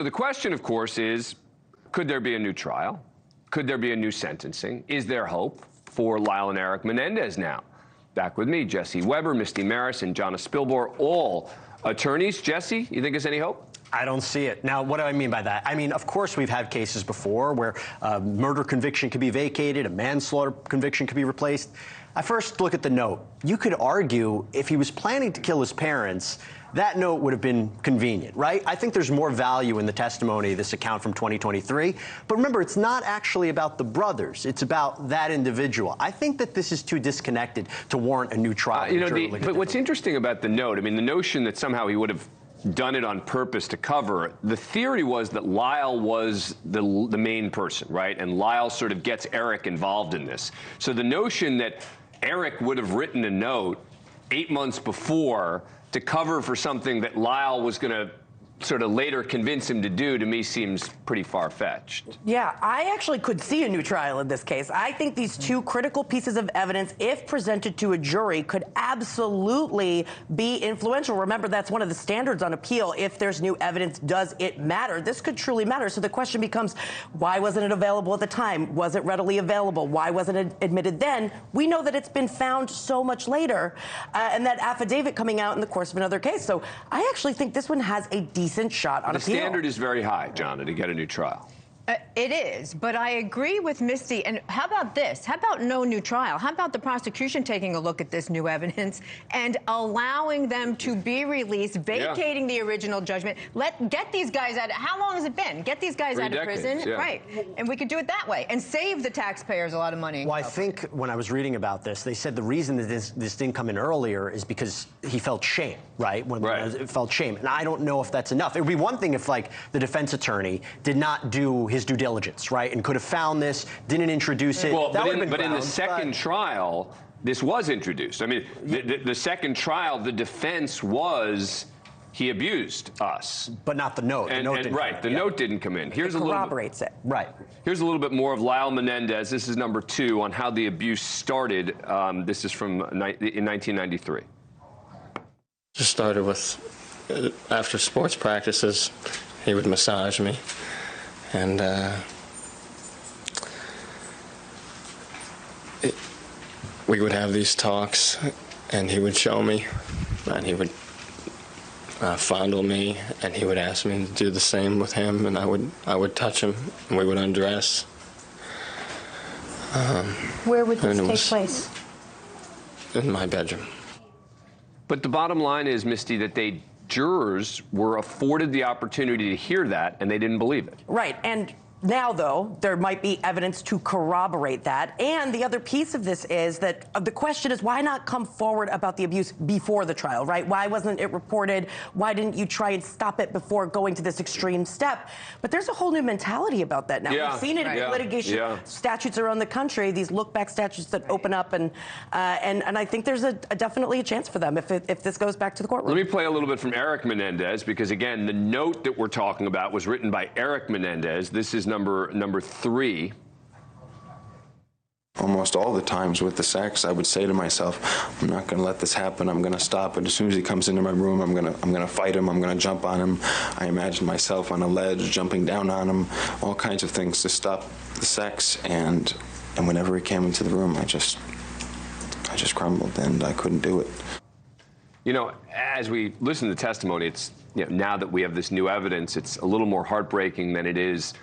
The question, of course, is, could there be a new trial? Could there be a new sentencing? Is there hope for Lyle and Erik Menendez now? Back with me, Jesse Weber, Misty Marris, and Jonna Spilbor, all attorneys. Jesse, you think there's any hope? I don't see it. Now, what do I mean by that? I mean, of course, we've had cases before where a murder conviction could be vacated, a manslaughter conviction could be replaced. I first look at the note. You could argue if he was planning to kill his parents, that note would have been convenient, right? I think there's more value in the testimony of this account from 2023. But remember, it's not actually about the brothers. It's about that individual. I think that this is too disconnected to warrant a new trial. But what's interesting about the note, I mean, the notion that somehow he would have done it on purpose to cover, the theory was that Lyle was the main person, right? And Lyle sort of gets Erik involved in this. So the notion that Erik would have written a note 8 months before to cover for something that Lyle was going to sort of later convince him to do, to me, seems pretty far-fetched. Yeah, I actually could see a new trial in this case. I think these two critical pieces of evidence, if presented to a jury, could absolutely be influential. Remember, that's one of the standards on appeal. If there's new evidence, does it matter? This could truly matter. So the question becomes, why wasn't it available at the time? Was it readily available? Why wasn't it admitted then? We know that it's been found so much later, and that affidavit coming out in the course of another case. So I actually think this one has a decent shot on appeal. The standard is very high, Jonna, to get a new trial. It is, but I agree with Misty. And how about this? How about no new trial? How about the prosecution taking a look at this new evidence and allowing them to be released, vacating the original judgment? Get these guys out. How long has it been? Get these guys out of prison, right? And we could do it that way and save the taxpayers a lot of money. Well, I think when I was reading about this, they said the reason that this didn't come in earlier is because he felt shame, right? It felt shame, and I don't know if that's enough. It would be one thing if, like, the defense attorney did not do his due diligence, right, and could have found this, didn't introduce it. Well, but in the second trial, this was introduced. I mean, the second trial, the defense was he abused us, but not the note. The note didn't come in. Here's corroborates it. Right. Here's a little bit more of Lyle Menendez. This is number 2 on how the abuse started. This is from in 1993. Just started with after sports practices, he would massage me. And we would have these talks, and he would show me, and he would fondle me, and he would ask me to do the same with him, and I would touch him, and we would undress. Where would this take place? In my bedroom. But the bottom line is, Misty, that jurors were afforded the opportunity to hear that, and they didn't believe it. Right, and now, though, there might be evidence to corroborate that. And the other piece of this is that the question is, why not come forward about the abuse before the trial, right? Why wasn't it reported? Why didn't you try and stop it before going to this extreme step? But there's a whole new mentality about that now. We've seen it in litigation statutes around the country, these look-back statutes that open up, and I think there's definitely a chance for them if this goes back to the courtroom. Let me play a little bit from Erik Menendez, because, again, the note that we're talking about was written by Erik Menendez. This is number 3. Almost all the times with the sex, I would say to myself, I'm not going to let this happen. I'm going to stop it. As soon as he comes into my room, I'm going to fight him. I'm going to jump on him. I imagine myself on a ledge, jumping down on him, all kinds of things to stop the sex. And whenever he came into the room, I just crumbled, and I couldn't do it. You know, as we listen to the testimony, it's, you know, now that we have this new evidence, it's a little more heartbreaking than it is.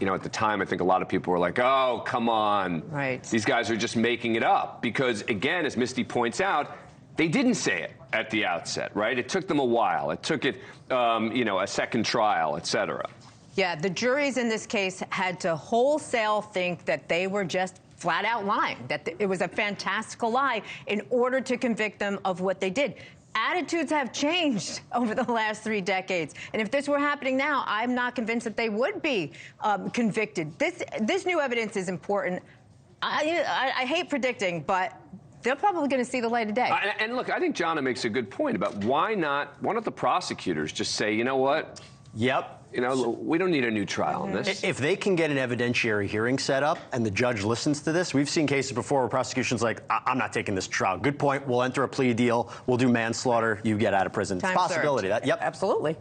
You know, at the time, I think a lot of people were like, oh, come on. Right. These guys are just making it up. Because, again, as Misty points out, they didn't say it at the outset, right? It took them a while. It took it, you know, a second trial, et cetera. Yeah, the juries in this case had to wholesale think that they were just flat out lying, that it was a fantastical lie in order to convict them of what they did. Attitudes have changed over the last 3 decades. And if this were happening now, I'm not convinced that they would be convicted. This new evidence is important. I hate predicting, but they're probably going to see the light of day. And look, I think Jonna makes a good point about why not the prosecutors just say, you know what? Yep. You know, we don't need a new trial on this. If they can get an evidentiary hearing set up and the judge listens to this, we've seen cases before where prosecution's like, I'm not taking this trial. Good point. We'll enter a plea deal. We'll do manslaughter. You get out of prison. It's a possibility. Yep. Absolutely.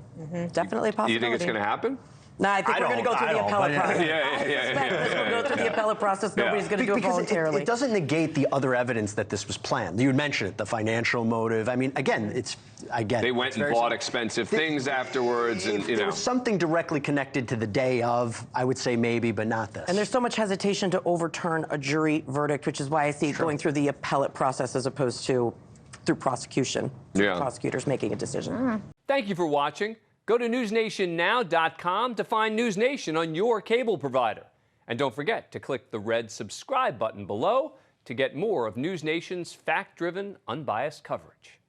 Definitely a possibility. Do you think it's going to happen? No, I think we're going to go through the appellate process. Yeah. I suspect this will go through the appellate process. Nobody's going to do it voluntarily. It doesn't negate the other evidence that this was planned. You would mention it, the financial motive. I mean, again, They went and bought expensive things afterwards, and there was something directly connected to the day of, I would say maybe, but not this. And there's so much hesitation to overturn a jury verdict, which is why I see it going through the appellate process as opposed to through prosecution. Prosecutors making a decision. Thank you for watching. Go to newsnationnow.com to find NewsNation on your cable provider. And don't forget to click the red subscribe button below to get more of NewsNation's fact-driven, unbiased coverage.